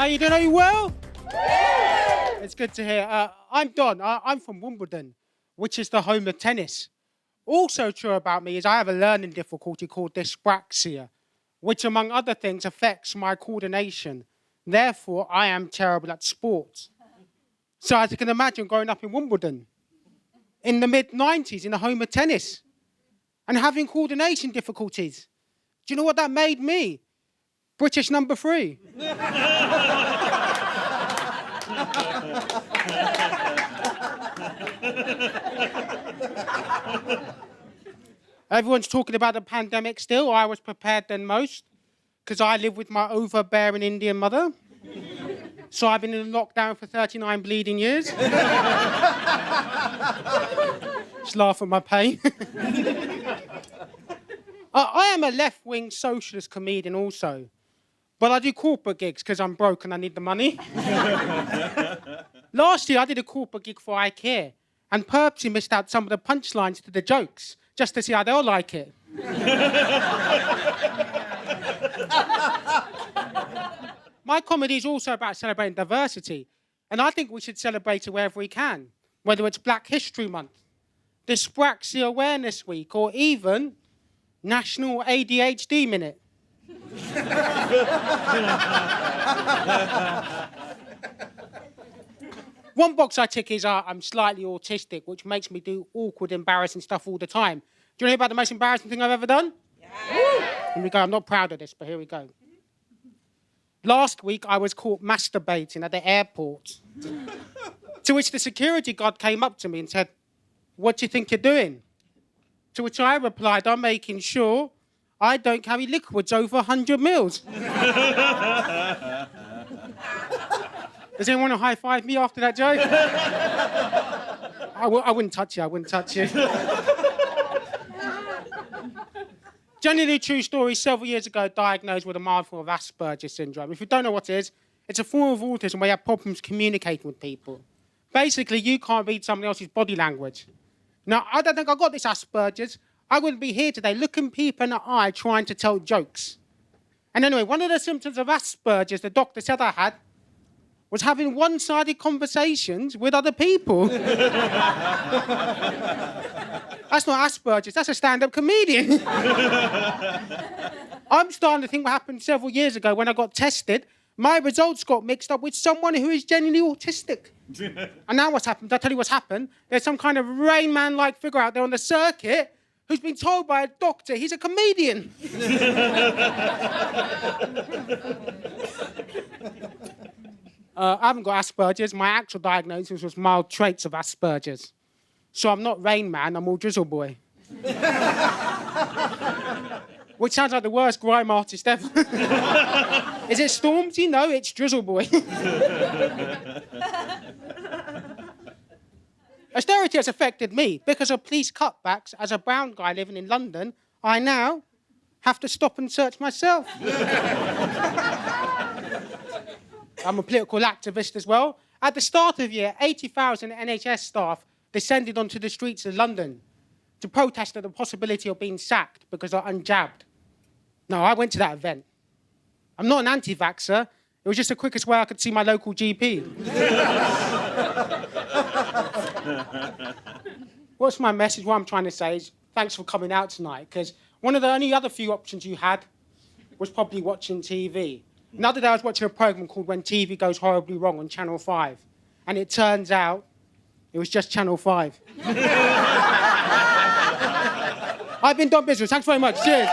How you doing? Are you well? It's good to hear. I'm Don. I'm from Wimbledon, which is the home of tennis. Also true about me is I have a learning difficulty called dyspraxia, which, among other things, affects my coordination. Therefore, I am terrible at sports. So as you can imagine, growing up in Wimbledon, in the mid-90s, in the home of tennis, and having coordination difficulties. Do you know what that made me? British number 3. Everyone's talking about the pandemic still. I was prepared than most because I live with my overbearing Indian mother. So I've been in lockdown for 39 bleeding years. Just laugh at my pain. I am a left-wing socialist comedian also. But I do corporate gigs because I'm broke and I need the money. Last year, I did a corporate gig for IKEA and purposely missed out some of the punchlines to the jokes just to see how they'll like it. My comedy is also about celebrating diversity, and I think we should celebrate it wherever we can, whether it's Black History Month, Dyspraxia Awareness Week, or even National ADHD Minute. One box I tick is I'm slightly autistic, which makes me do awkward, embarrassing stuff all the time. Do you want to hear about the most embarrassing thing I've ever done? Yeah. Here we go. I'm not proud of this, but here we go. Last week, I was caught masturbating at the airport. To which the security guard came up to me and said, "What do you think you're doing?" To which I replied, "I'm making sure I don't carry liquids over 100 mils. Does anyone want to high-five me after that joke? I wouldn't touch you, I wouldn't touch you. Genuinely true story, several years ago, diagnosed with a mild form of Asperger's syndrome. If you don't know what it is, it's a form of autism where you have problems communicating with people. Basically, you can't read somebody else's body language. Now, I don't think I got this Asperger's. I wouldn't be here today looking people in the eye trying to tell jokes. And anyway, one of the symptoms of Asperger's the doctor said I had was having one-sided conversations with other people. That's not Asperger's, that's a stand-up comedian. I'm starting to think what happened several years ago when I got tested. My results got mixed up with someone who is genuinely autistic. And now what's happened? I'll tell you what's happened. There's some kind of Rain Man-like figure out there on the circuit who's been told by a doctor he's a comedian. I haven't got Asperger's. My actual diagnosis was mild traits of Asperger's. So I'm not Rain Man, I'm all Drizzle Boy. Which sounds like the worst grime artist ever. Is it Stormzy? No, it's Drizzle Boy. Austerity has affected me. Because of police cutbacks, as a brown guy living in London, I now have to stop and search myself. I'm a political activist as well. At the start of the year, 80,000 NHS staff descended onto the streets of London to protest at the possibility of being sacked because they're unjabbed. No, I went to that event. I'm not an anti-vaxxer. It was just the quickest way I could see my local GP. What's my message? What I'm trying to say is thanks for coming out tonight, because one of the only other few options you had was probably watching TV. Another day I was watching a programme called When TV Goes Horribly Wrong on Channel 5. And it turns out it was just Channel 5. I've been Don Biswas. Thanks very much. Cheers.